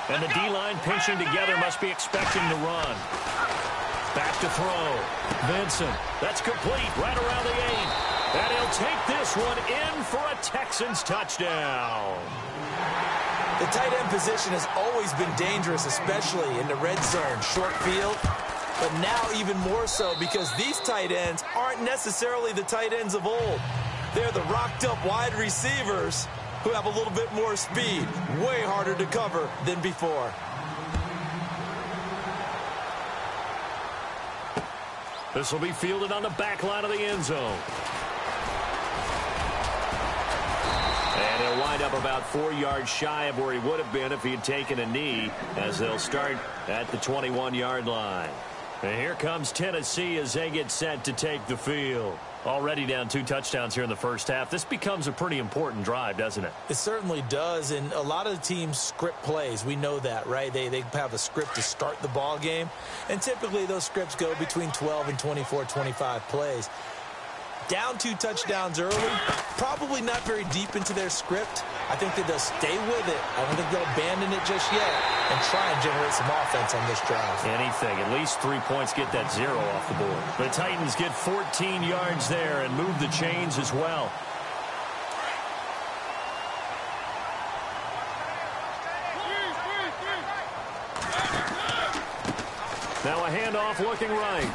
And the D-line pinching together must be expecting to run. Back to throw. Vincent. That's complete right around the 8. And he'll take this one in for a Texans touchdown. The tight end position has always been dangerous, especially in the red zone, short field. But now even more so because these tight ends aren't necessarily the tight ends of old. They're the rocked-up wide receivers who have a little bit more speed, way harder to cover than before. This will be fielded on the back line of the end zone. And he'll wind up about 4 yards shy of where he would have been if he had taken a knee, as they'll start at the 21-yard line. And here comes Tennessee as they get set to take the field. Already down 2 touchdowns here in the first half. This becomes a pretty important drive, doesn't it? It certainly does, and a lot of the teams script plays. We know that, right? They have a script to start the ball game, and typically those scripts go between 12 and 24, 25 plays. Down 2 touchdowns early, probably not very deep into their script. I think that they'll stay with it. I don't think they'll abandon it just yet and try and generate some offense on this drive. Anything. At least 3 points, get that 0 off the board. The Titans get 14 yards there and move the chains as well. Now a handoff looking right.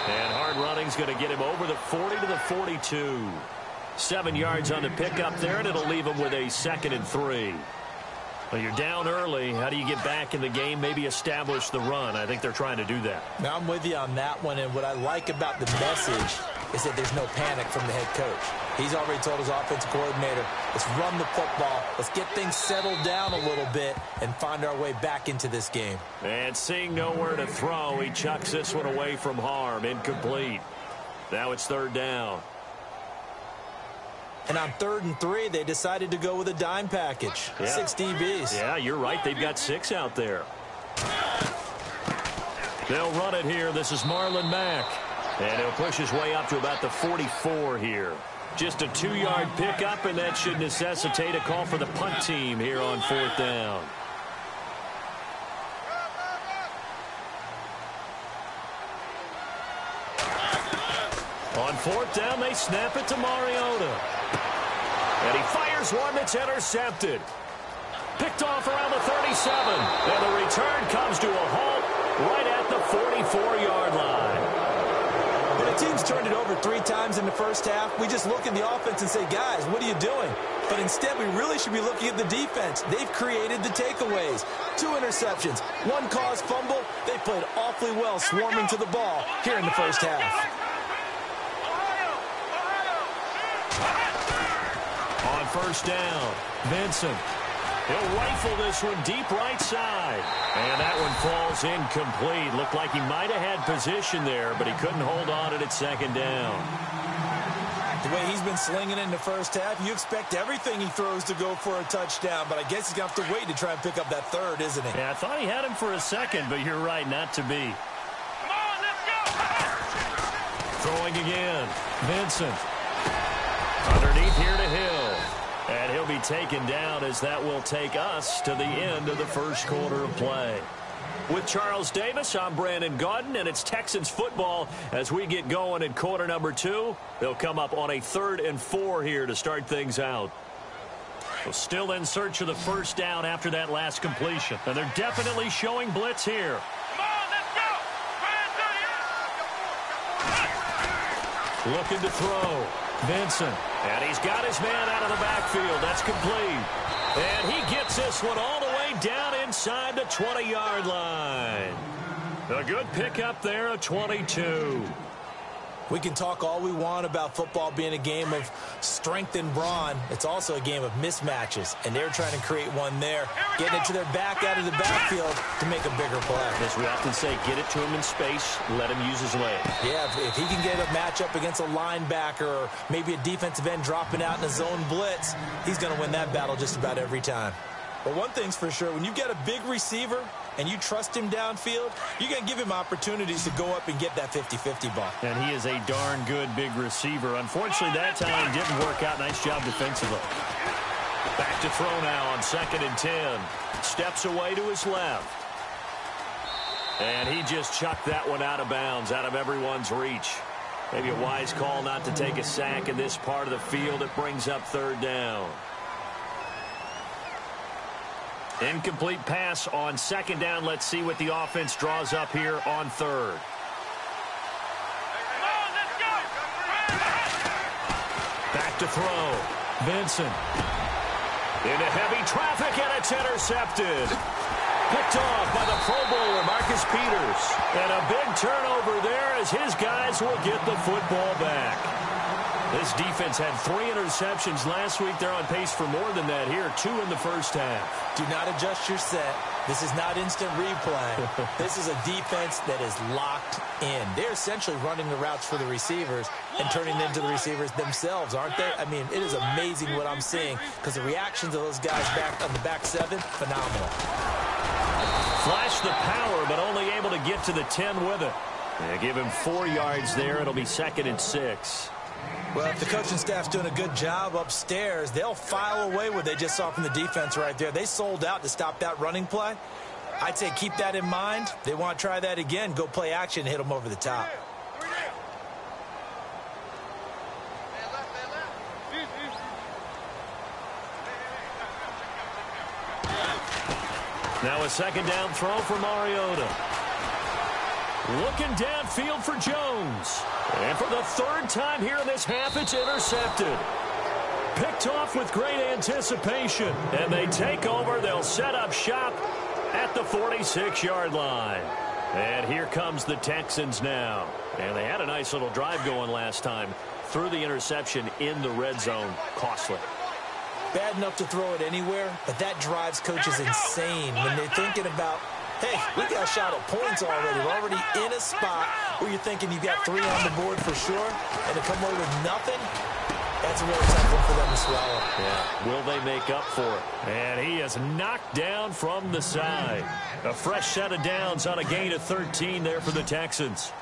And hard running's going to get him over the 40 to the 42. 7 yards on the pickup there, and it'll leave him with a 2nd and 3. Well, you're down early. How do you get back in the game, maybe establish the run? I think they're trying to do that. Now, I'm with you on that one, and what I like about the message is that there's no panic from the head coach. He's already told his offensive coordinator, let's run the football, let's get things settled down a little bit and find our way back into this game. And seeing nowhere to throw, he chucks this one away from harm. Incomplete. Now it's 3rd down. And on 3rd and 3, they decided to go with a dime package. Yeah. 6 DBs. Yeah, you're right. They've got 6 out there. They'll run it here. This is Marlon Mack. And he'll push his way up to about the 44 here. Just a 2-yard pickup, and that should necessitate a call for the punt team here on 4th down. On 4th down, they snap it to Mariota. And he fires one that's intercepted. Picked off around the 37. And the return comes to a halt right at the 44-yard line. When a team's turned it over 3 times in the first half, we just look at the offense and say, guys, what are you doing? But instead, we really should be looking at the defense. They've created the takeaways. 2 interceptions, 1 caused fumble. They played awfully well swarming to the ball here in the first half. On 1st down, Vincent. He'll rifle this one deep right side. And that one falls incomplete. Looked like he might have had position there, but he couldn't hold on at 2nd down. The way he's been slinging in the first half, you expect everything he throws to go for a touchdown, but I guess he's going to have to wait to try and pick up that 3rd, isn't he? Yeah, I thought he had him for a 2nd, but you're right, not to be. Come on, let's go! Throwing again. Vincent. Underneath here to Hill. And he'll be taken down as that will take us to the end of the first quarter of play. With Charles Davis, I'm Brandon Gaudin, and it's Texans football as we get going in quarter number 2. They'll come up on a 3rd and 4 here to start things out. So still in search of the 1st down after that last completion. And they're definitely showing blitz here. Come on, let's go! Looking to throw. Vincent. And he's got his man out of the backfield. That's complete. And he gets this one all the way down inside the 20-yard line. A good pickup there at 22. We can talk all we want about football being a game of strength and brawn. It's also a game of mismatches, and they're trying to create one there, getting it to their back out of the backfield to make a bigger play. As we often say, get it to him in space, let him use his leg. Yeah, if he can get a matchup against a linebacker or maybe a defensive end dropping out in a zone blitz, he's going to win that battle just about every time. But one thing's for sure, when you get a big receiver and you trust him downfield, you're going to give him opportunities to go up and get that 50-50 ball. And he is a darn good big receiver. Unfortunately, that time didn't work out. Nice job defensively. Back to throw now on 2nd and 10. Steps away to his left. And he just chucked that one out of bounds, out of everyone's reach. Maybe a wise call not to take a sack in this part of the field. It brings up 3rd down. Incomplete pass on 2nd down. Let's see what the offense draws up here on 3rd. Back to throw. Vincent. Into heavy traffic, and it's intercepted. Picked off by the Pro Bowler, Marcus Peters. And a big turnover there as his guys will get the football back. This defense had 3 interceptions last week. They're on pace for more than that here. 2 in the first half. Do not adjust your set. This is not instant replay. This is a defense that is locked in. They're essentially running the routes for the receivers and turning them into the receivers themselves, aren't they? I mean, it is amazing what I'm seeing because the reactions of those guys back on the back 7, phenomenal. Flash the power, but only able to get to the 10 with it. They give him 4 yards there. It'll be 2nd and 6. Well, if the coaching staff's doing a good job upstairs, they'll file away what they just saw from the defense right there. They sold out to stop that running play. I'd say keep that in mind. They want to try that again. Go play action, hit them over the top. Now a 2nd down throw for Mariota. Looking downfield for Jones. And for the 3rd time here in this half, it's intercepted. Picked off with great anticipation. And they take over. They'll set up shop at the 46-yard line. And here comes the Texans now. And they had a nice little drive going last time. Threw the interception in the red zone. Costly. Bad enough to throw it anywhere, but that drives coaches insane when they're thinking about, hey, we got a shot at points already. We're already in a spot where you're thinking you've got 3 on the board for sure, and to come away with nothing, that's a really tough one for them to swallow. Yeah, will they make up for it? And he is knocked down from the side. A fresh set of downs on a gain of 13 there for the Texans.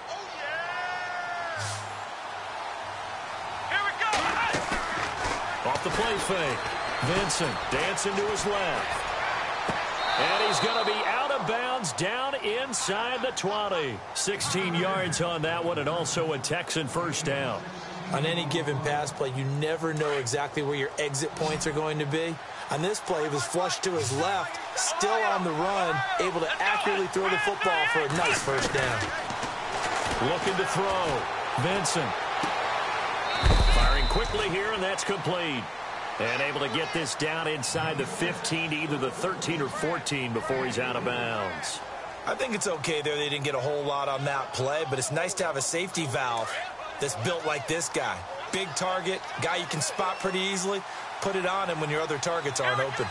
Here we go. Off the play fake. Vincent dancing to his left. And he's going to be out of bounds down inside the 20. 16 yards on that one, and also a Texan 1st down. On any given pass play, you never know exactly where your exit points are going to be. On this play, he was flushed to his left, still on the run, able to accurately throw the football for a nice 1st down. Looking to throw. Vincent. Firing quickly here, and that's complete. And able to get this down inside the 15 to either the 13 or 14 before he's out of bounds. I think it's okay there. They didn't get a whole lot on that play, but it's nice to have a safety valve that's built like this guy. Big target, guy you can spot pretty easily. Put it on him when your other targets aren't open.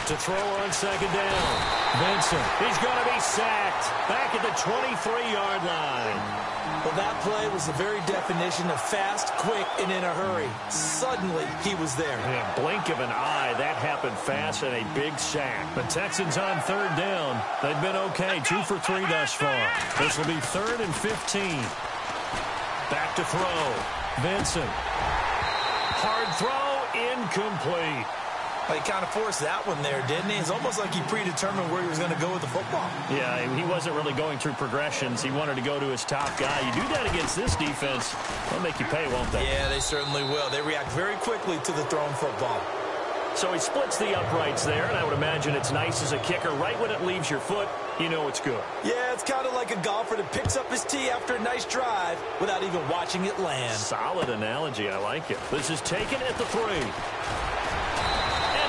To throw on 2nd down. Vincent. He's going to be sacked. Back at the 23-yard line. Well, that play was the very definition of fast, quick, and in a hurry. Suddenly, he was there. In a blink of an eye, that happened fast and a big sack. The Texans on 3rd down. They've been okay, 2 for 3 thus far. This will be 3rd and 15. Back to throw. Vincent. Hard throw, incomplete. Well, he kind of forced that one there, didn't he? It's almost like he predetermined where he was going to go with the football. Yeah, he wasn't really going through progressions. He wanted to go to his top guy. You do that against this defense, they'll make you pay, won't they? Yeah, they certainly will. They react very quickly to the thrown football. So he splits the uprights there, and I would imagine it's nice as a kicker. Right when it leaves your foot, you know it's good. Yeah, it's kind of like a golfer that picks up his tee after a nice drive without even watching it land. Solid analogy. I like it. This is taken at the 3.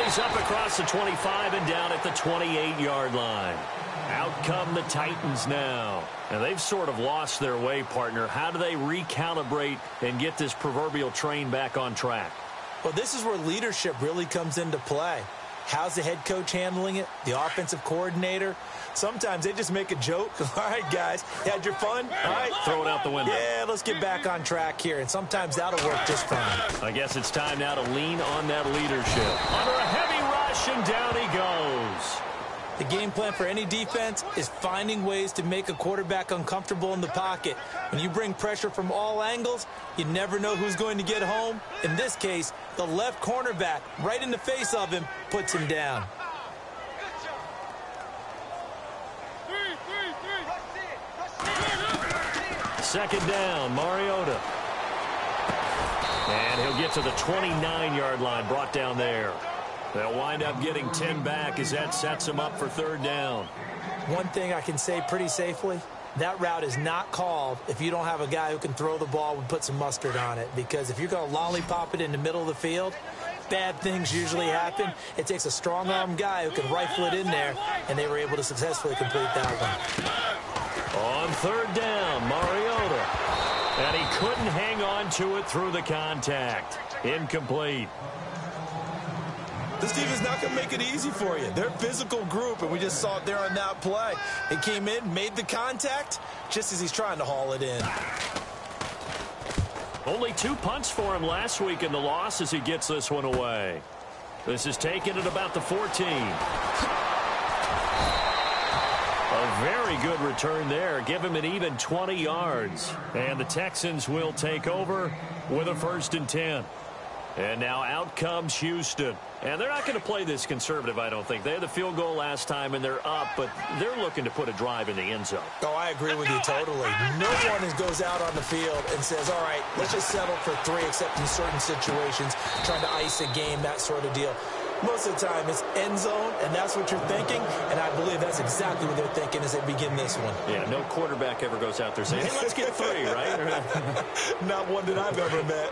He's up across the 25 and down at the 28-yard line. Out come the Titans now. And they've sort of lost their way, partner. How do they recalibrate and get this proverbial train back on track? Well, this is where leadership really comes into play. How's the head coach handling it? The offensive coordinator? Sometimes they just make a joke. All right, guys, you had your fun? All right. Throw it out the window. Yeah, let's get back on track here. And sometimes that'll work just fine. I guess it's time now to lean on that leadership. Under a heavy rush, and down he goes. The game plan for any defense is finding ways to make a quarterback uncomfortable in the pocket. When you bring pressure from all angles, you never know who's going to get home. In this case, the left cornerback, right in the face of him, puts him down. Second down, Mariota. And he'll get to the 29-yard line, brought down there. They'll wind up getting 10 back as that sets them up for third down. One thing I can say pretty safely, that route is not called if you don't have a guy who can throw the ball and put some mustard on it. Because if you're going to lollipop it in the middle of the field, bad things usually happen. It takes a strong-arm guy who can rifle it in there, and they were able to successfully complete that one. On third down, Mariota. And he couldn't hang on to it through the contact. Incomplete. This team is not going to make it easy for you. They're a physical group, and we just saw it there on that play. It came in, made the contact, just as he's trying to haul it in. Only 2 punts for him last week in the loss as he gets this one away. This is taken at about the 14. A very good return there. Give him an even 20 yards. And the Texans will take over with a 1st and 10. And now out comes Houston. And they're not going to play this conservative, I don't think. They had the field goal last time, and they're up, but they're looking to put a drive in the end zone. Oh, I agree with you totally. No one goes out on the field and says, all right, let's just settle for 3, except in certain situations, trying to ice a game, that sort of deal. Most of the time, it's end zone, and that's what you're thinking, and I believe that's exactly what they're thinking as they begin this one. Yeah, no quarterback ever goes out there saying, hey, let's get 3, right? Not one that I've ever met.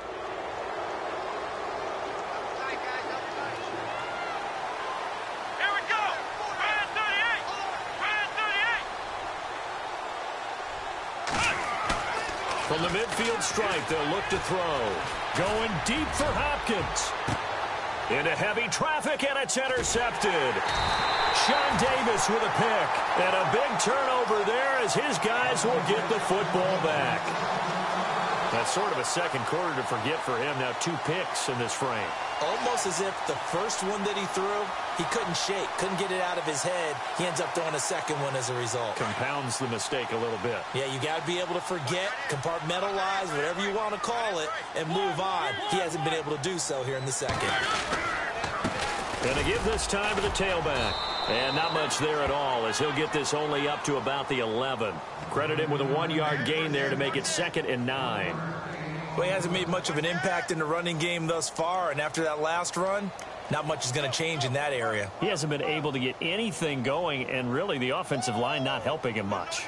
From the midfield stripe, they'll look to throw. Going deep for Hopkins. Into heavy traffic, and it's intercepted. Sean Davis with a pick. And a big turnover there as his guys will get the football back. That's sort of a second quarter to forget for him. Now 2 picks in this frame. Almost as if the first one that he threw, he couldn't shake, couldn't get it out of his head. He ends up throwing a second one as a result. Compounds the mistake a little bit. Yeah, you got to be able to forget, compartmentalize, whatever you want to call it, and move on. He hasn't been able to do so here in the second. Going to give this time to the tailback. And not much there at all as he'll get this only up to about the 11. Credit him with a 1-yard gain there to make it 2nd and 9. Well, he hasn't made much of an impact in the running game thus far, and after that last run, not much is going to change in that area. He hasn't been able to get anything going, and really the offensive line not helping him much.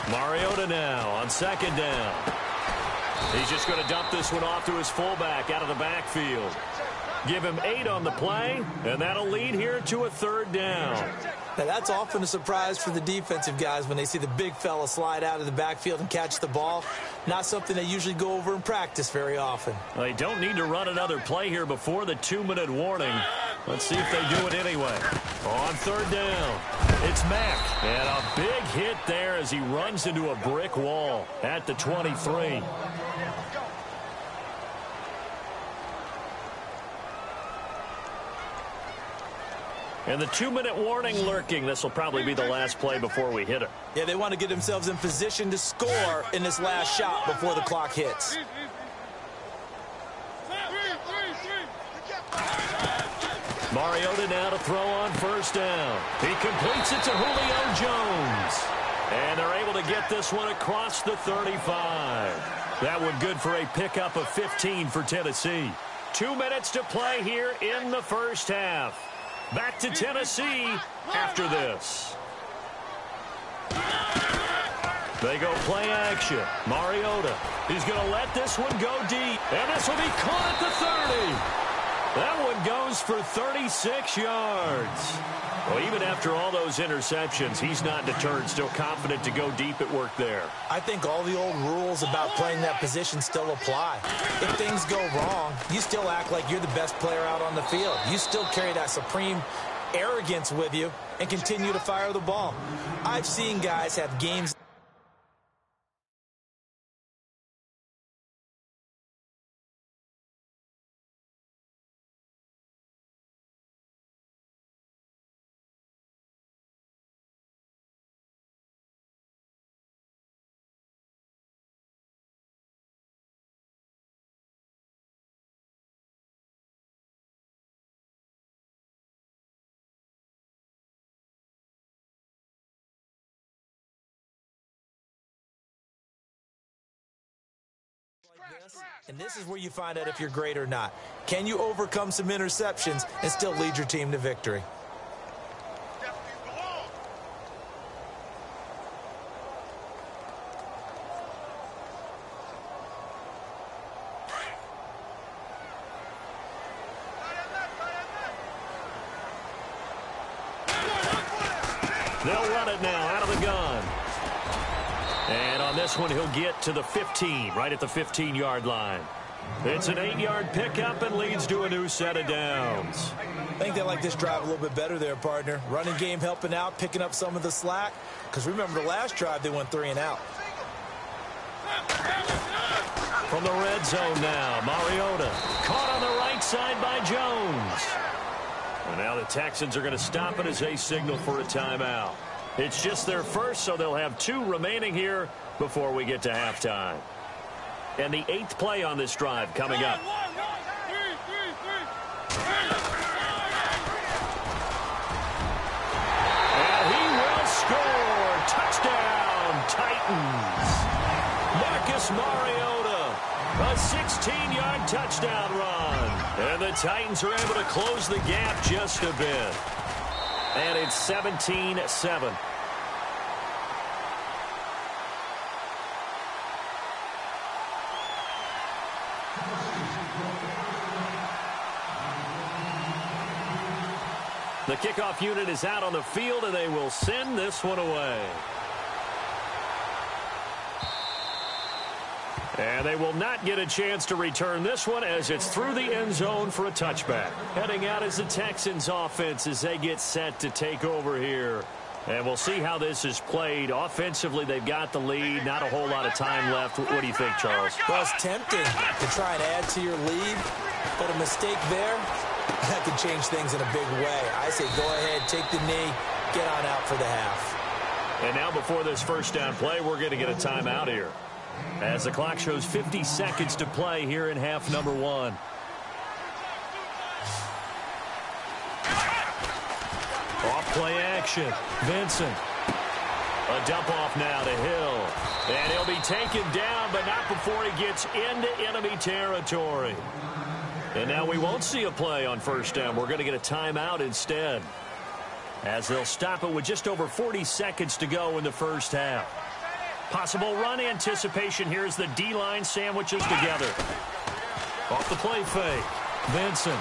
Mariota now on 2nd down. He's just going to dump this one off to his fullback out of the backfield. Give him 8 on the play, and that'll lead here to a 3rd down. Now, that's often a surprise for the defensive guys when they see the big fella slide out of the backfield and catch the ball. Not something they usually go over in practice very often. Well, they don't need to run another play here before the 2-minute warning. Let's see if they do it anyway. On 3rd down, it's Mack. And a big hit there as he runs into a brick wall at the 23. And the 2-minute warning lurking. This will probably be the last play before we hit it. Yeah, they want to get themselves in position to score in this last shot before the clock hits. Mariota now to throw on 1st down. He completes it to Julio Jones. And they're able to get this one across the 35. That one good for a pickup of 15 for Tennessee. 2 minutes to play here in the first half. Back to Tennessee after this. They go play action. Mariota. He's going to let this one go deep. And this will be caught at the 30. That one goes for 36 yards. Well, even after all those interceptions, he's not deterred, still confident to go deep at work there. I think all the old rules about playing that position still apply. If things go wrong, you still act like you're the best player out on the field. You still carry that supreme arrogance with you and continue to fire the ball. I've seen guys have games. And this is where you find out if you're great or not. Can you overcome some interceptions and still lead your team to victory? They'll run it now out of the gun. And on this one, he'll get to the 15, right at the 15-yard line. It's an 8-yard pickup and leads to a new set of downs. I think they like this drive a little bit better there, partner. Running game helping out, picking up some of the slack. Because remember the last drive, they went 3 and out. From the red zone now, Mariota caught on the right side by Jones. And now the Texans are going to stop it as they signal for a timeout. It's just their first, so they'll have 2 remaining here before we get to halftime. And the 8th play on this drive coming up. And he will score. Touchdown, Titans. Marcus Mariota, a 16-yard touchdown run. And the Titans are able to close the gap just a bit. And it's 17-7. The kickoff unit is out on the field, and they will send this one away. And they will not get a chance to return this one as it's through the end zone for a touchback. Heading out is the Texans offense as they get set to take over here. And we'll see how this is played. Offensively, they've got the lead. Not a whole lot of time left. What do you think, Charles? Well, it's tempting to try and add to your lead, but a mistake there, that could change things in a big way. I say go ahead, take the knee, get on out for the half. And now before this first down play, we're going to get a timeout here, as the clock shows 50 seconds to play here in half number 1. Off play action. Vincent. A dump off now to Hill. And he'll be taken down, but not before he gets into enemy territory. And now we won't see a play on first down. We're going to get a timeout instead, as they'll stop it with just over 40 seconds to go in the first half. Possible run anticipation here as the D-line sandwiches together. Off the play fake. Vincent.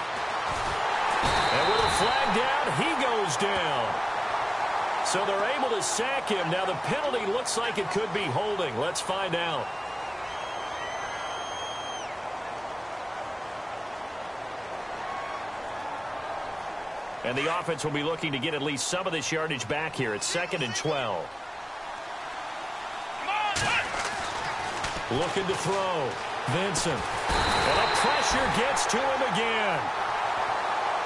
And with a flag down, he goes down. So they're able to sack him. Now the penalty looks like it could be holding. Let's find out. And the offense will be looking to get at least some of this yardage back here. It's 2nd and 12. Looking to throw. Vincent. And the pressure gets to him again.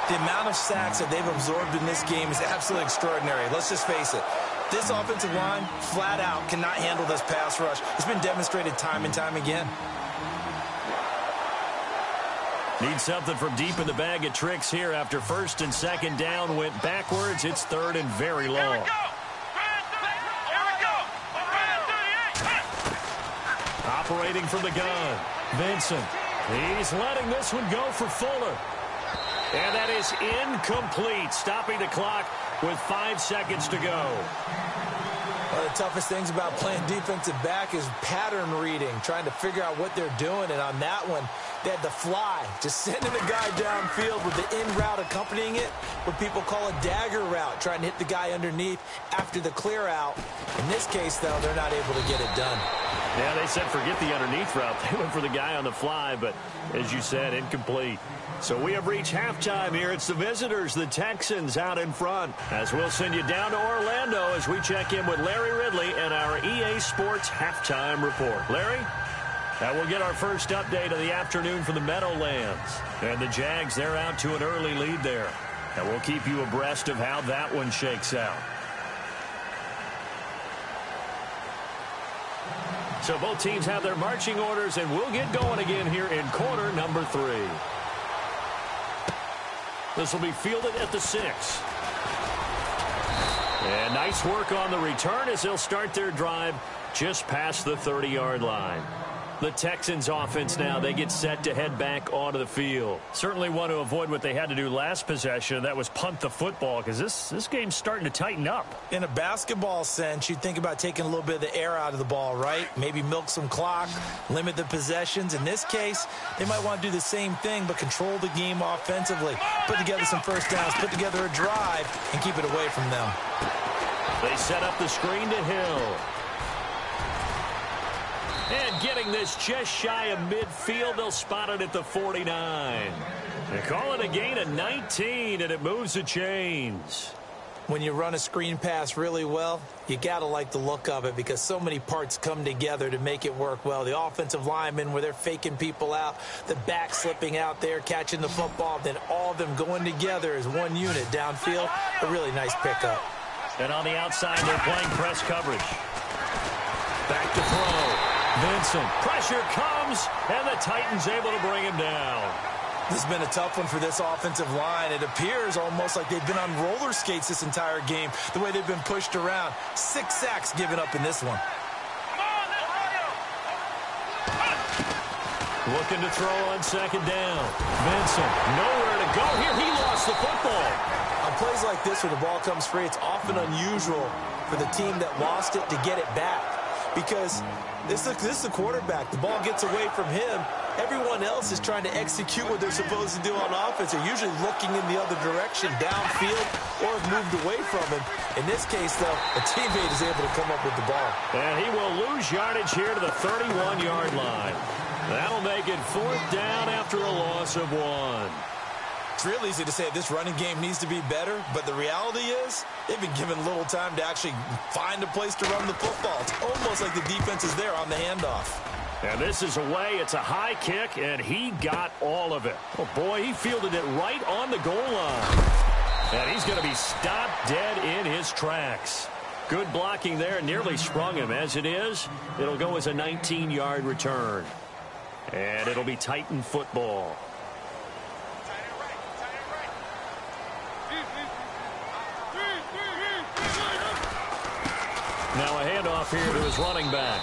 The amount of sacks that they've absorbed in this game is absolutely extraordinary. Let's just face it. This offensive line, flat out, cannot handle this pass rush. It's been demonstrated time and time again. Need something from deep in the bag of tricks here after 1st and 2nd down went backwards. It's 3rd and very long. Operating from the gun. Vincent. He's letting this one go for Fuller. And that is incomplete, stopping the clock with 5 seconds to go. One of the toughest things about playing defensive back is pattern reading, trying to figure out what they're doing. And on that one, they had to fly, just sending the guy downfield with the in route accompanying it, what people call a dagger route, trying to hit the guy underneath after the clear out. In this case, though, they're not able to get it done. Yeah, they said forget the underneath route. They went for the guy on the fly, but as you said, incomplete. So we have reached halftime here. It's the visitors, the Texans, out in front. As we'll send you down to Orlando as we check in with Larry Ridley and our EA Sports halftime report. Larry? That will get our first update of the afternoon for the Meadowlands. And the Jags, they're out to an early lead there. And we'll keep you abreast of how that one shakes out. So both teams have their marching orders, and we'll get going again here in quarter number 3. This will be fielded at the 6. And nice work on the return as they'll start their drive just past the 30-yard line. The Texans offense now, they get set to head back onto the field. Certainly want to avoid what they had to do last possession. That was punt the football, because this game's starting to tighten up. In a basketball sense, you'd think about taking a little bit of the air out of the ball, right? Maybe milk some clock, limit the possessions. In this case, they might want to do the same thing, but control the game offensively. Put together some first downs, put together a drive, and keep it away from them. They set up the screen to Hill. And getting this just shy of midfield, they'll spot it at the 49. They call it a gain of 19, and it moves the chains. When you run a screen pass really well, you got to like the look of it because so many parts come together to make it work well. The offensive linemen, where they're faking people out, the back slipping out there, catching the football, then all of them going together as one unit downfield. A really nice pickup. And on the outside, they're playing press coverage. Back to throw. Vincent, pressure comes, and the Titans able to bring him down. This has been a tough one for this offensive line. It appears almost like they've been on roller skates this entire game, the way they've been pushed around. 6 sacks given up in this one. Looking to throw on second down. Vincent, nowhere to go here. He lost the football. On plays like this where the ball comes free, it's often unusual for the team that lost it to get it back. Because this is the quarterback. The ball gets away from him. Everyone else is trying to execute what they're supposed to do on offense. They're usually looking in the other direction, downfield, or have moved away from him. In this case, though, a teammate is able to come up with the ball. And he will lose yardage here to the 31-yard line. That'll make it 4th down after a loss of 1. It's real easy to say this running game needs to be better, but the reality is they've been given little time to actually find a place to run the football. It's almost like the defense is there on the handoff. And this is away. It's a high kick, and he got all of it. Oh, boy, he fielded it right on the goal line. And he's going to be stopped dead in his tracks. Good blocking there. Nearly sprung him. As it is, it'll go as a 19-yard return. And it'll be Titan football. Now a handoff here to his running back.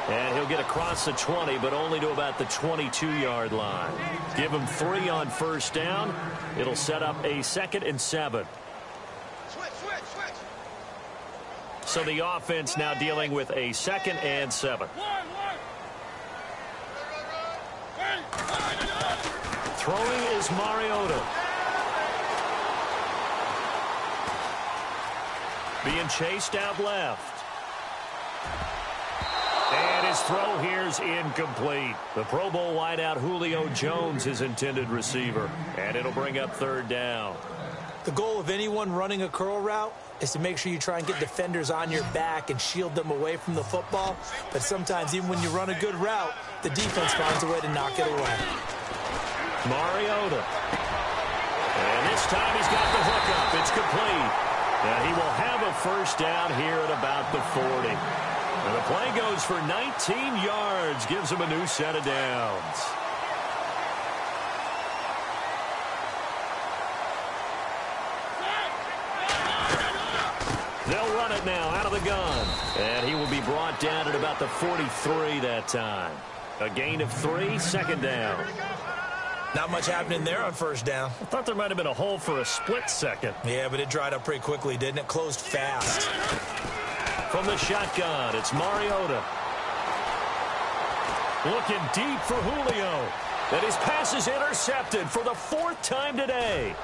And he'll get across the 20, but only to about the 22-yard line. Give him 3 on first down. It'll set up a 2nd and 7. So the offense now dealing with a 2nd and 7. Throwing is Mariota. Being chased out left. And his throw here's incomplete. The Pro Bowl wideout Julio Jones, his intended receiver. And it'll bring up 3rd down. The goal of anyone running a curl route is to make sure you try and get defenders on your back and shield them away from the football. But sometimes, even when you run a good route, the defense finds a way to knock it away. Mariota. And this time he's got the hook up. It's complete. And he will have a first down here at about the 40. And the play goes for 19 yards. Gives him a new set of downs. They'll run it now out of the gun. And he will be brought down at about the 43 that time. A gain of 3, 2nd down. Not much happening there on first down. I thought there might have been a hole for a split second. Yeah, but it dried up pretty quickly, didn't it? Closed fast. From the shotgun, it's Mariota. Looking deep for Julio. And his pass is intercepted for the 4th time today.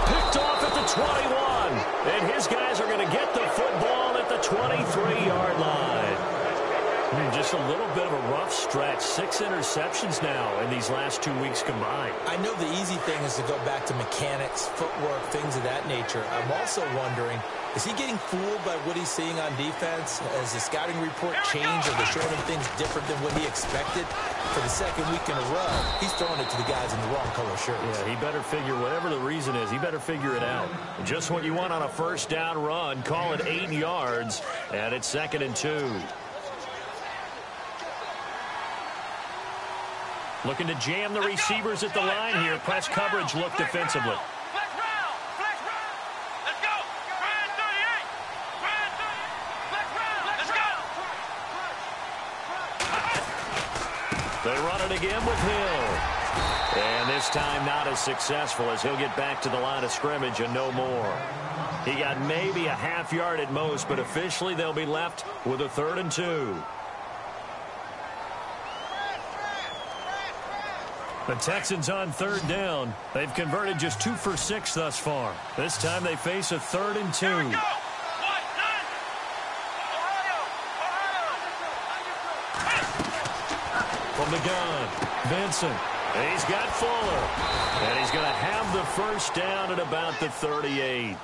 Picked off at the 21. And his guys are going to get the football at the 23-yard line. Just a little bit of a rough stretch. 6 interceptions now in these last 2 weeks combined. I know the easy thing is to go back to mechanics, footwork, things of that nature. I'm also wondering, is he getting fooled by what he's seeing on defense? Has the scouting report changed? Are they showing him things different than what he expected? For the second week in a row, he's throwing it to the guys in the wrong color shirts. Yeah, he better figure, whatever the reason is, he better figure it out. Just what you want on a first down run. Call it 8 yards, and it's 2nd and 2. Looking to jam the receivers at the line here. Press coverage look defensively. Flex round. Flex round. Let's go. Brand 38. Brand 38. Flex round. Let's go. They run it again with Hill. And this time not as successful as he'll get back to the line of scrimmage and no more. He got maybe a half yard at most, but officially they'll be left with a 3rd and 2. The Texans on 3rd down. They've converted just 2 for 6 thus far. This time they face a 3rd and 2. Here we go. 1-9. From the gun, Vincent. He's got Fuller. And he's going to have the first down at about the 38.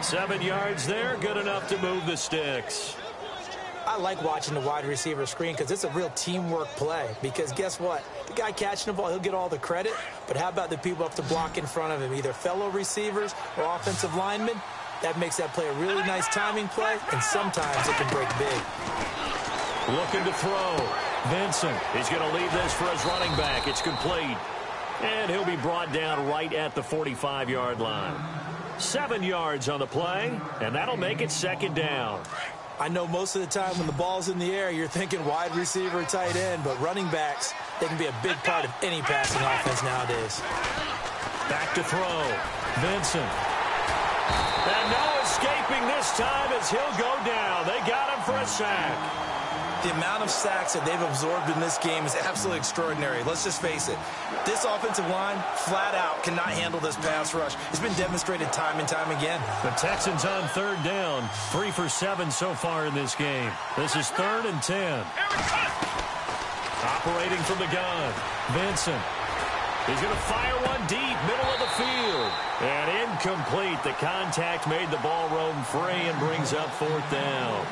7 yards there, good enough to move the sticks. I like watching the wide receiver screen because it's a real teamwork play. Because guess what? The guy catching the ball, he'll get all the credit. But how about the people up to block in front of him, either fellow receivers or offensive linemen? That makes that play a really nice timing play, and sometimes it can break big. Looking to throw. Vincent. He's going to leave this for his running back. It's complete. And he'll be brought down right at the 45-yard line. 7 yards on the play, and that'll make it 2nd down. I know most of the time when the ball's in the air, you're thinking wide receiver, tight end, but running backs, they can be a big part of any passing offense nowadays. Back to throw. Vincent. And no escaping this time as he'll go down. They got him for a sack. The amount of sacks that they've absorbed in this game is absolutely extraordinary. Let's just face it. This offensive line, flat out, cannot handle this pass rush. It's been demonstrated time and time again. The Texans on 3rd down. 3 for 7 so far in this game. This is 3rd and 10. Operating from the gun. Vincent. He's going to fire one deep, middle of the field. And incomplete. The contact made the ball roam free and brings up 4th down.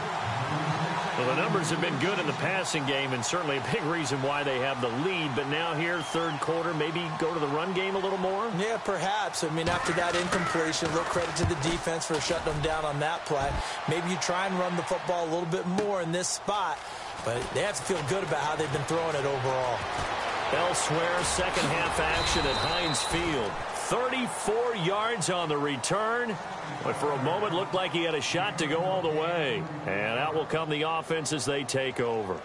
Well, the numbers have been good in the passing game, and certainly a big reason why they have the lead. But now here, 3rd quarter, maybe go to the run game a little more? Yeah, perhaps. I mean, after that incompletion, a little credit to the defense for shutting them down on that play. Maybe you try and run the football a little bit more in this spot, but they have to feel good about how they've been throwing it overall. Elsewhere, second half action at Heinz Field. 34 yards on the return, but for a moment looked like he had a shot to go all the way. And out will come the offense as they take over.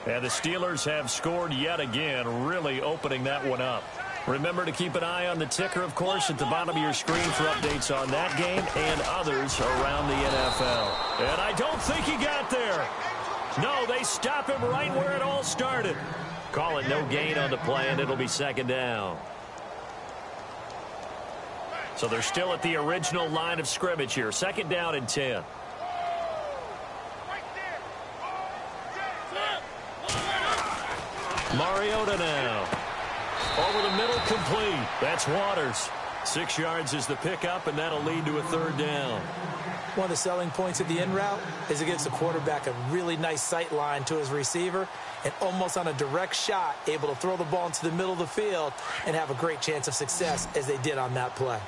And the Steelers have scored yet again, really opening that one up. Remember to keep an eye on the ticker, of course, at the bottom of your screen for updates on that game and others around the NFL. And I don't think he got there. No, they stop him right where it all started. Call it no gain on the play, and it'll be 2nd down. So they're still at the original line of scrimmage here. 2nd down and 10. Mariota now. Over the middle, complete. That's Waters. 6 yards is the pickup, and that'll lead to a 3rd down. One of the selling points of the in route is it gives the quarterback a really nice sight line to his receiver and almost on a direct shot able to throw the ball into the middle of the field and have a great chance of success as they did on that play.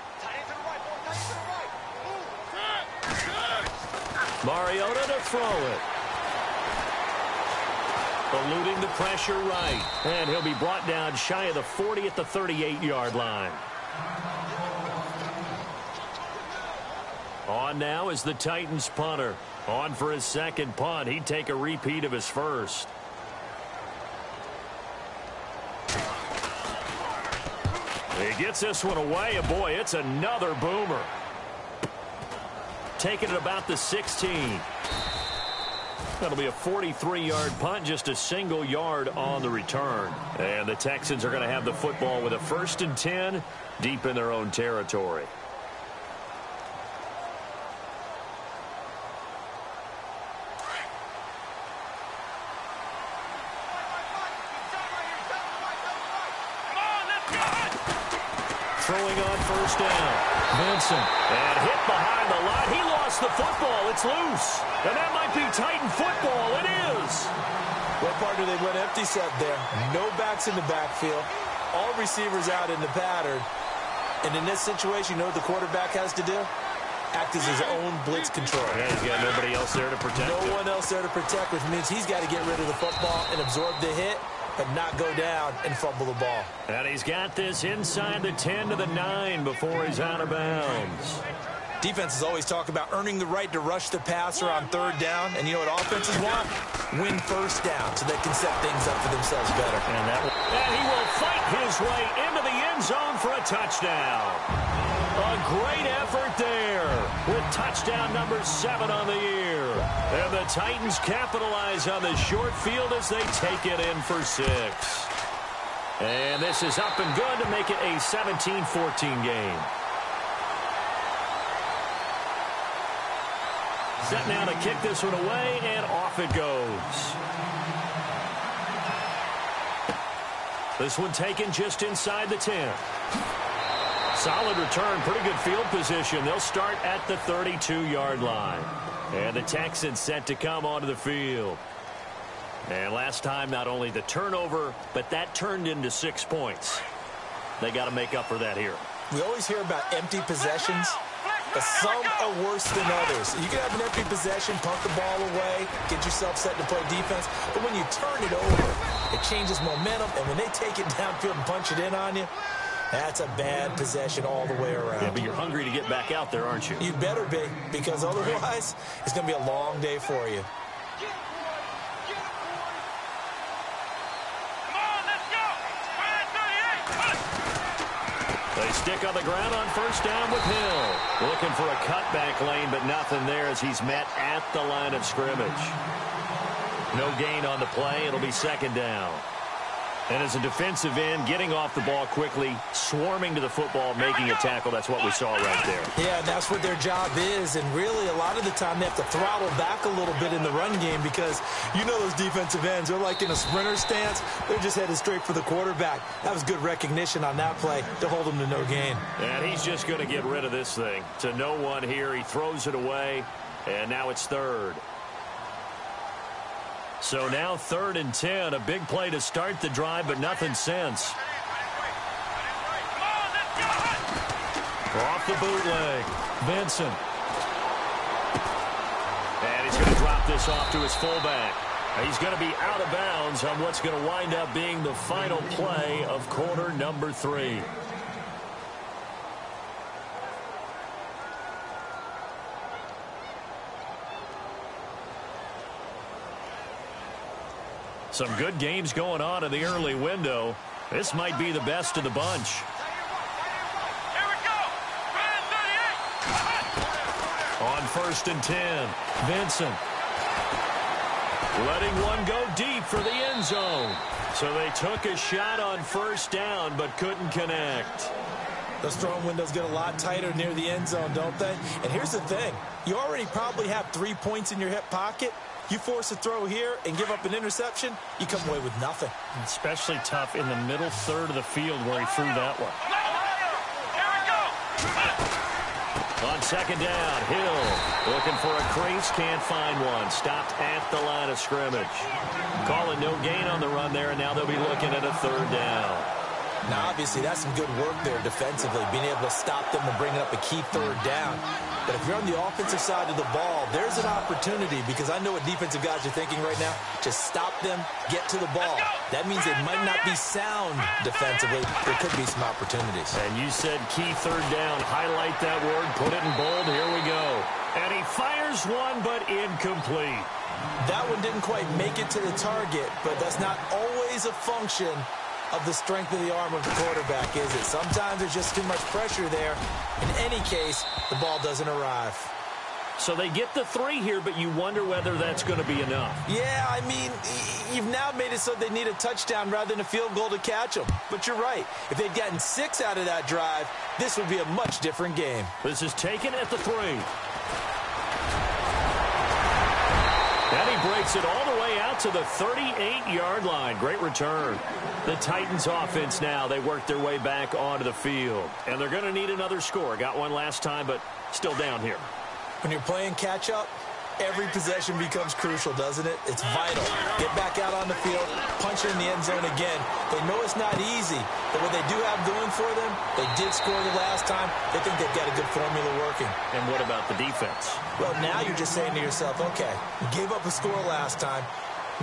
Mariota to throw it. Eluding the pressure right. And he'll be brought down shy of the 40 at the 38-yard line. On now is the Titans punter. On for his 2nd punt. He'd take a repeat of his first. He gets this one away, and boy, it's another boomer. Taking it about the 16. That'll be a 43-yard punt, just a single yard on the return. And the Texans are going to have the football with a 1st and 10 deep in their own territory. Throwing on first down. Vincent. And hit behind the line. He lost the football. It's loose. And that might be Titan football. It is. Well, partner, they went empty set there. No backs in the backfield. All receivers out in the pattern. And in this situation, you know what the quarterback has to do? Act as his own blitz control. Yeah, he's got nobody else there to protect him. No one else there to protect, which means he's got to get rid of the football and absorb the hit, but not go down and fumble the ball. And he's got this inside the 10 to the 9 before he's out of bounds. Defenses always talk about earning the right to rush the passer on third down, and you know what offenses want? Win first down so they can set things up for themselves better. And he will fight his way into the end zone for a touchdown. A great effort there with touchdown number 7 on the year. And the Titans capitalize on the short field as they take it in for 6. And this is up and good to make it a 17-14 game. Set now to kick this one away, and off it goes. This one taken just inside the 10. Solid return, pretty good field position. They'll start at the 32-yard line. And the Texans set to come onto the field. And last time, not only the turnover, but that turned into 6 points. They got to make up for that here. We always hear about empty possessions, but some are worse than others. You can have an empty possession, punt the ball away, get yourself set to play defense, but when you turn it over, it changes momentum, and when they take it downfield and punch it in on you, that's a bad possession all the way around. Yeah, but you're hungry to get back out there, aren't you? You better be, because otherwise, it's going to be a long day for you. They stick on the ground on first down with Hill. Looking for a cutback lane, but nothing there as he's met at the line of scrimmage. No gain on the play. It'll be second down. And as a defensive end, getting off the ball quickly, swarming to the football, making a tackle, that's what we saw right there. Yeah, that's what their job is, and really a lot of the time they have to throttle back a little bit in the run game because you know those defensive ends, they're like in a sprinter stance. They're just headed straight for the quarterback. That was good recognition on that play to hold him to no gain. And he's just going to get rid of this thing. To no one here, he throws it away, and now it's third. So now 3rd and 10, a big play to start the drive, but nothing since. Off the bootleg, Vincent. And he's going to drop this off to his fullback. He's going to be out of bounds on what's going to wind up being the final play of quarter number 3. Some good games going on in the early window. This might be the best of the bunch. Here we go. On 1st and 10, Vincent. Letting one go deep for the end zone. So they took a shot on first down, but couldn't connect. Those throwing windows get a lot tighter near the end zone, don't they? And here's the thing. You already probably have 3 points in your hip pocket. You force a throw here and give up an interception, you come away with nothing. Especially tough in the middle third of the field where he threw that one. On 2nd down, Hill looking for a crease, can't find one. Stopped at the line of scrimmage. Calling no gain on the run there, and now they'll be looking at a 3rd down. Now, obviously, that's some good work there defensively, being able to stop them and bringing up a key 3rd down. But if you're on the offensive side of the ball, there's an opportunity because I know what defensive guys are thinking right now. Just stop them, get to the ball. That means they might not be sound defensively. There could be some opportunities. And you said key 3rd down. Highlight that word. Put it in bold. Here we go. And he fires one, but incomplete. That one didn't quite make it to the target, but that's not always a function of the strength of the arm of the quarterback, is it? Sometimes there's just too much pressure there. In any case, the ball doesn't arrive. So they get the 3 here, but you wonder whether that's going to be enough. Yeah, I mean, you've now made it so they need a touchdown rather than a field goal to catch them. But you're right. If they'd gotten 6 out of that drive, this would be a much different game. This is taken at the 3. And he breaks makes it all the way out to the 38-yard line. Great return. The Titans offense now, they work their way back onto the field. And they're going to need another score. Got one last time, but still down here. When you're playing catch-up, every possession becomes crucial, doesn't it? It's vital. Get back out on the field, punch it in the end zone again. They know it's not easy, but what they do have going for them, they did score the last time. They think they've got a good formula working. And what about the defense? Well, now you're just saying to yourself, okay, we gave up a score last time.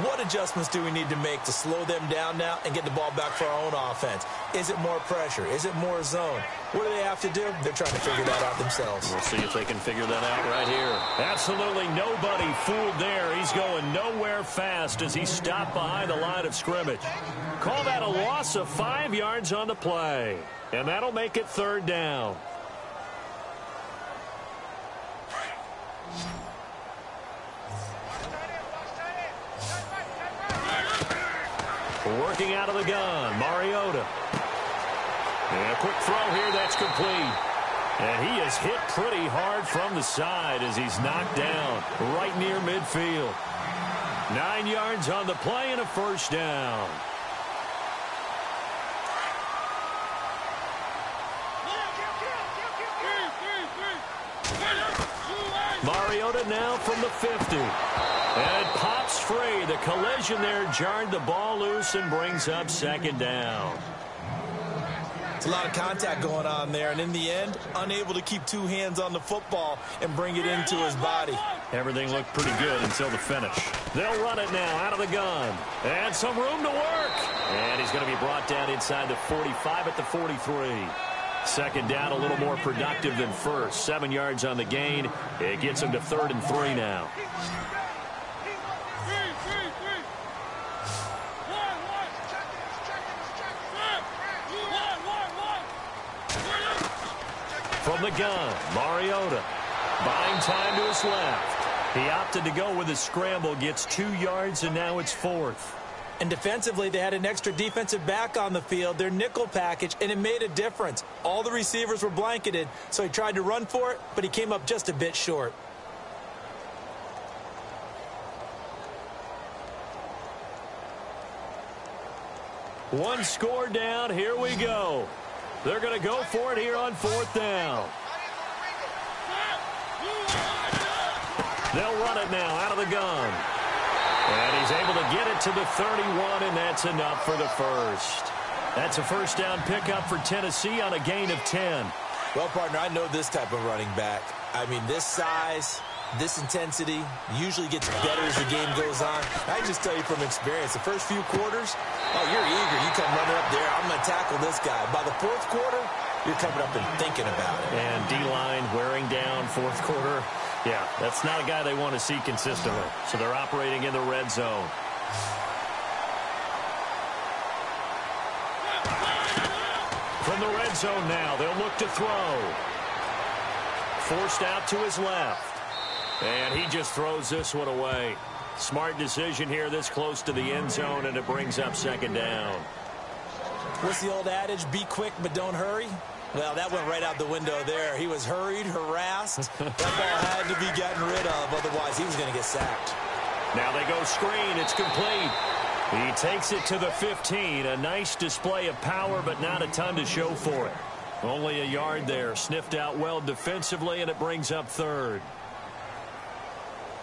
What adjustments do we need to make to slow them down now and get the ball back for our own offense? Is it more pressure? Is it more zone? What do they have to do? They're trying to figure that out themselves. We'll see if they can figure that out right here. Absolutely nobody fooled there. He's going nowhere fast as he stopped behind the line of scrimmage. Call that a loss of 5 yards on the play. And that'll make it 3rd down. Working out of the gun, Mariota. And a quick throw here, that's complete. And he is hit pretty hard from the side as he's knocked down right near midfield. 9 yards on the play and a 1st down. Mariota now from the 50. And pops free. The collision there jarred the ball loose and brings up 2nd down. It's a lot of contact going on there, and in the end, unable to keep 2 hands on the football and bring it into his body. Everything looked pretty good until the finish. They'll run it now out of the gun. And some room to work. And he's going to be brought down inside the 45 at the 43. 2nd down, a little more productive than first. 7 yards on the gain. It gets him to 3rd and 3 now. From the gun, Mariota buying time to his left. He opted to go with a scramble, gets 2 yards, and now it's 4th. And defensively, they had an extra defensive back on the field, their nickel package, and it made a difference. All the receivers were blanketed, so he tried to run for it, but he came up just a bit short. One score down, here we go. They're going to go for it here on 4th down. They'll run it now out of the gun. And he's able to get it to the 31, and that's enough for the 1st. That's a 1st down pickup for Tennessee on a gain of 10. Well, partner, I know this type of running back. I mean, this size, this intensity usually gets better as the game goes on. I can just tell you from experience, the first few quarters, oh, you're eager. You come running up there, I'm going to tackle this guy. By the 4th quarter, you're coming up and thinking about it. And D-line wearing down 4th quarter. Yeah, that's not a guy they want to see consistently. So they're operating in the red zone. From the red zone now, they'll look to throw. Forced out to his left. And he just throws this one away. Smart decision here this close to the end zone, and it brings up 2nd down. What's the old adage? Be quick, but don't hurry. Well, that went right out the window there. He was hurried, harassed. That ball had to be gotten rid of. Otherwise, he was going to get sacked. Now they go screen. It's complete. He takes it to the 15. A nice display of power, but not a ton to show for it. Only a yard there. Sniffed out well defensively, and it brings up 3rd.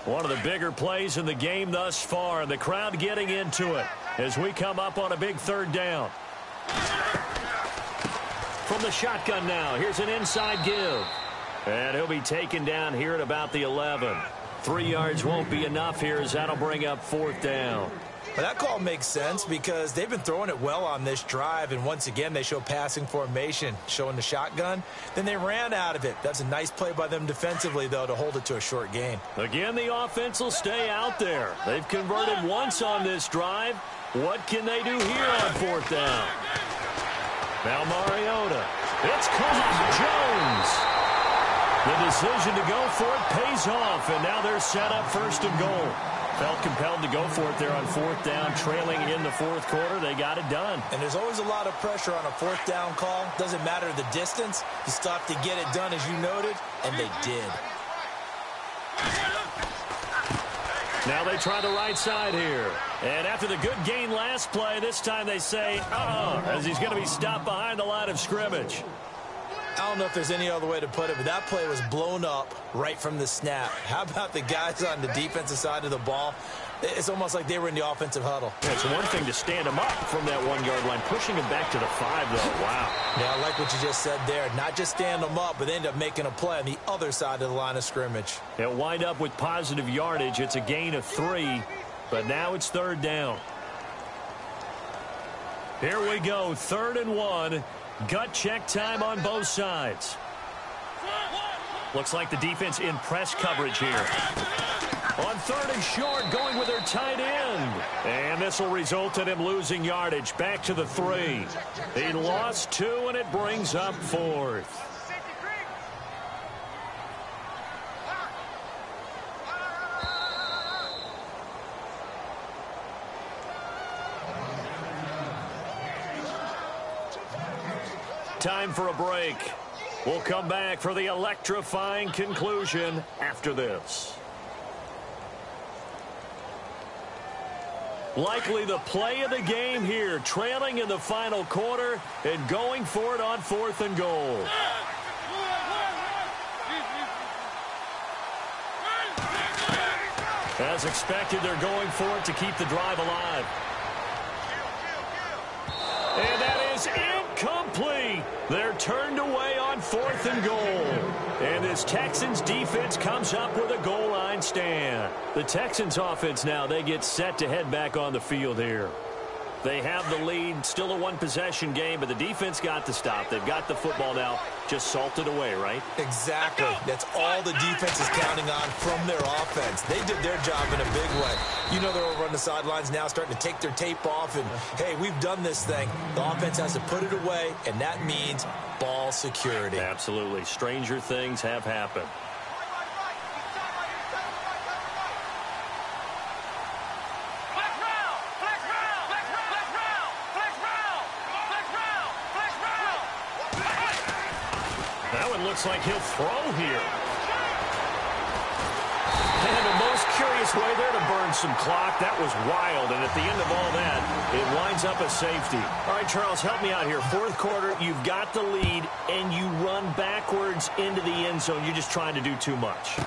One of the bigger plays in the game thus far, and the crowd getting into it as we come up on a big 3rd down. From the shotgun now, here's an inside give. And he'll be taken down here at about the 11. 3 yards won't be enough here as that'll bring up 4th down. Well, that call makes sense because they've been throwing it well on this drive, and once again they show passing formation, showing the shotgun. Then they ran out of it. That's a nice play by them defensively, though, to hold it to a short gain. Again, the offense will stay out there. They've converted once on this drive. What can they do here on 4th down? Now Mariota. It's caught. Jones. The decision to go for it pays off, and now they're set up 1st and goal. Felt compelled to go for it there on 4th down, trailing in the 4th quarter. They got it done. And there's always a lot of pressure on a 4th down call. Doesn't matter the distance. You still have to get it done, as you noted, and they did. Now they try the right side here. And after the good gain last play, this time they say, as he's going to be stopped behind the line of scrimmage. I don't know if there's any other way to put it, but that play was blown up right from the snap. How about the guys on the defensive side of the ball? It's almost like they were in the offensive huddle. Yeah, it's one thing to stand him up from that 1-yard line. Pushing him back to the 5, though. Wow. Yeah, I like what you just said there. Not just stand them up, but they end up making a play on the other side of the line of scrimmage. They'll wind up with positive yardage. It's a gain of 3, but now it's 3rd down. Here we go, 3rd and 1. Gut check time on both sides. Looks like the defense in press coverage here. On 3rd and short, going with their tight end. And this will result in him losing yardage. Back to the 3. He lost 2, and it brings up 4th. Time for a break. We'll come back for the electrifying conclusion after this. Likely the play of the game here, trailing in the final quarter and going for it on 4th and goal. As expected, they're going for it to keep the drive alive. And that is incomplete. They're turned away on 4th and goal. And this Texans defense comes up with a goal line stand. The Texans offense now, they get set to head back on the field here. They have the lead, still a 1-possession game, but the defense got the stop. They've got the football now, just salted away, right? Exactly. That's all the defense is counting on from their offense. They did their job in a big way. You know they're over on the sidelines now starting to take their tape off and, hey, we've done this thing. The offense has to put it away, and that means ball security. Absolutely. Stranger things have happened. Looks like he'll throw here. And the most curious way there to burn some clock. That was wild. And at the end of all that, it winds up a safety. All right, Charles, help me out here. 4th quarter, you've got the lead, and you run backwards into the end zone. You're just trying to do too much.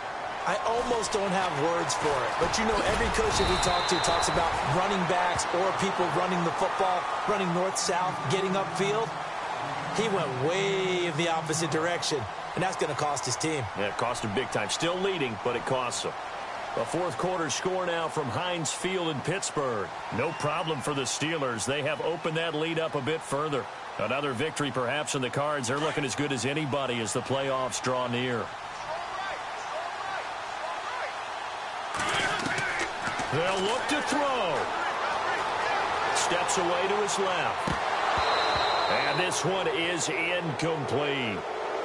I almost don't have words for it. But, you know, every coach that we talk to talks about running backs or people running the football, running north-south, getting upfield. He went way in the opposite direction, and that's going to cost his team. Yeah, it cost him big time. Still leading, but it costs him. A 4th quarter score now from Heinz Field in Pittsburgh. No problem for the Steelers. They have opened that lead up a bit further. Another victory perhaps in the cards. They're looking as good as anybody as the playoffs draw near. They'll look to throw. Steps away to his left. And this one is incomplete.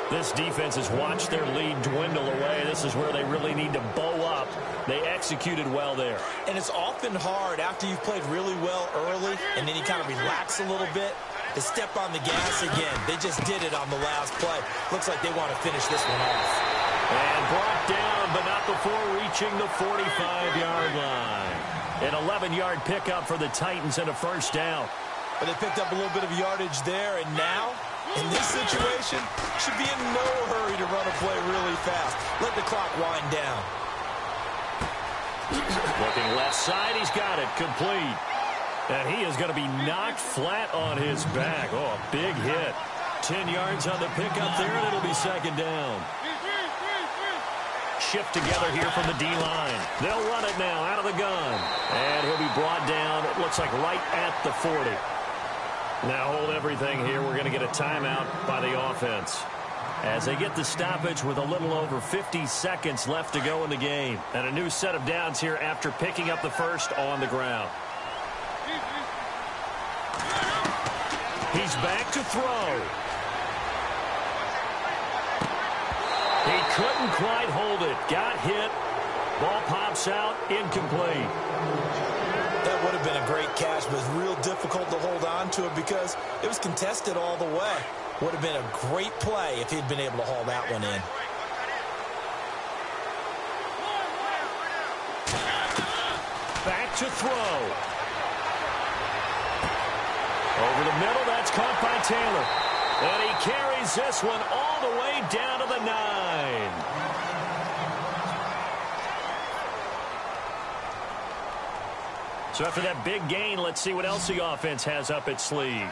This defense has watched their lead dwindle away. This is where they really need to bow up. They executed well there. And it's often hard after you've played really well early and then you kind of relax a little bit to step on the gas again. They just did it on the last play. Looks like they want to finish this one off. And brought down, but not before reaching the 45-yard line. An 11-yard pickup for the Titans and a 1st down. But they picked up a little bit of yardage there, and now, in this situation, should be in no hurry to run a play really fast. Let the clock wind down. Looking left side, he's got it, complete. And he is going to be knocked flat on his back. Oh, a big hit. 10 yards on the pickup there, and it'll be 2nd down. Shift together here from the D-line. They'll run it now out of the gun. And he'll be brought down, it looks like right at the 40. Now hold everything here. We're going to get a timeout by the offense as they get the stoppage with a little over 50 seconds left to go in the game. And a new set of downs here after picking up the 1st on the ground. He's back to throw. He couldn't quite hold it. Got hit. Ball pops out. Incomplete. That would have been a great catch, but it was real difficult to hold on to it because it was contested all the way. Would have been a great play if he'd been able to haul that one in. to throw. Over the middle, that's caught by Taylor. And he carries this one all the way down to the 9. So after that big gain, let's see what else the offense has up its sleeve.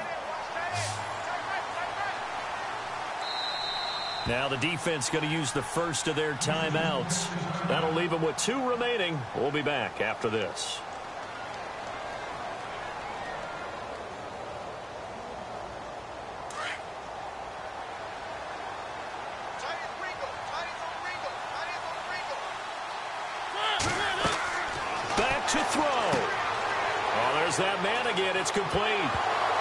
Now the defense going to use the first of their timeouts. That'll leave them with 2 remaining. We'll be back after this. Back to throw. Oh, there's that man again. It's complete.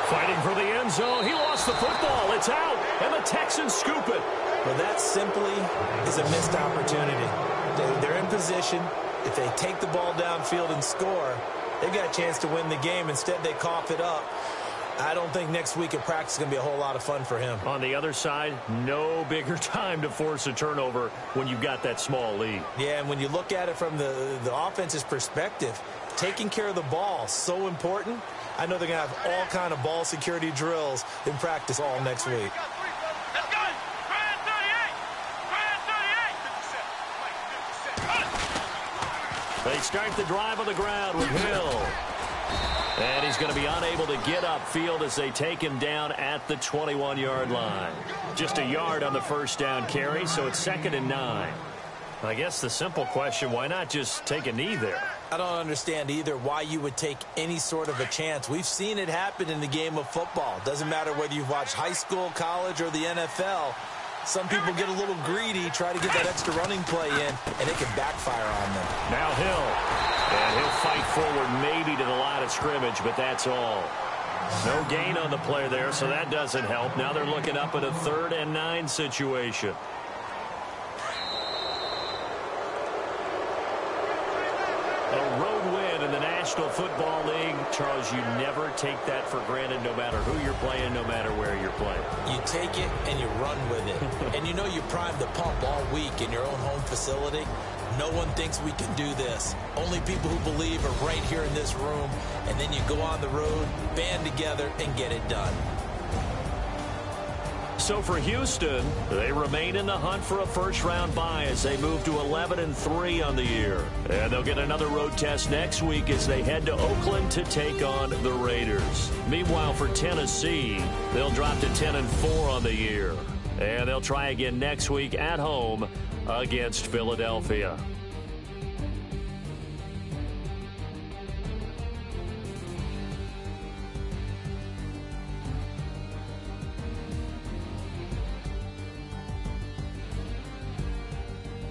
Fighting for the end zone. He lost the football. It's out. And the Texans scoop it. Well, that simply is a missed opportunity. They're in position. If they take the ball downfield and score, they've got a chance to win the game. Instead, they cough it up. I don't think next week at practice is going to be a whole lot of fun for him. On the other side, no bigger time to force a turnover when you've got that small lead. Yeah, and when you look at it from the offense's perspective, taking care of the ball, so important. I know they're going to have all kind of ball security drills in practice all next week. They start the drive on the ground with Hill. And he's going to be unable to get upfield as they take him down at the 21-yard line. Just a yard on the first down carry, so it's 2nd and 9. I guess the simple question, why not just take a knee there? I don't understand either why you would take any sort of a chance. We've seen it happen in the game of football. Doesn't matter whether you've watched high school, college, or the NFL. Some people get a little greedy, try to get that extra running play in, and it can backfire on them. Now Hill. And he'll fight forward maybe to the line of scrimmage, but that's all. No gain on the play there, so that doesn't help. Now they're looking up at a 3rd and 9 situation. A road win in the National Football League. Charles, you never take that for granted no matter who you're playing, no matter where you're playing. You take it and you run with it. And you know you primed the pump all week in your own home facility. No one thinks we can do this. Only people who believe are right here in this room. And then you go on the road, band together, and get it done. So for Houston, they remain in the hunt for a first-round bye as they move to 11-3 on the year. And they'll get another road test next week as they head to Oakland to take on the Raiders. Meanwhile, for Tennessee, they'll drop to 10-4 on the year. And they'll try again next week at home against Philadelphia.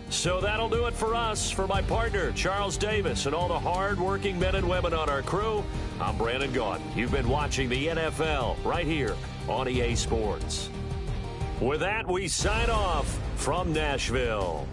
So that'll do it for us. For my partner, Charles Davis, and all the hard-working men and women on our crew, I'm Brandon Gaudin. You've been watching the NFL right here on EA Sports. With that, we sign off from Nashville.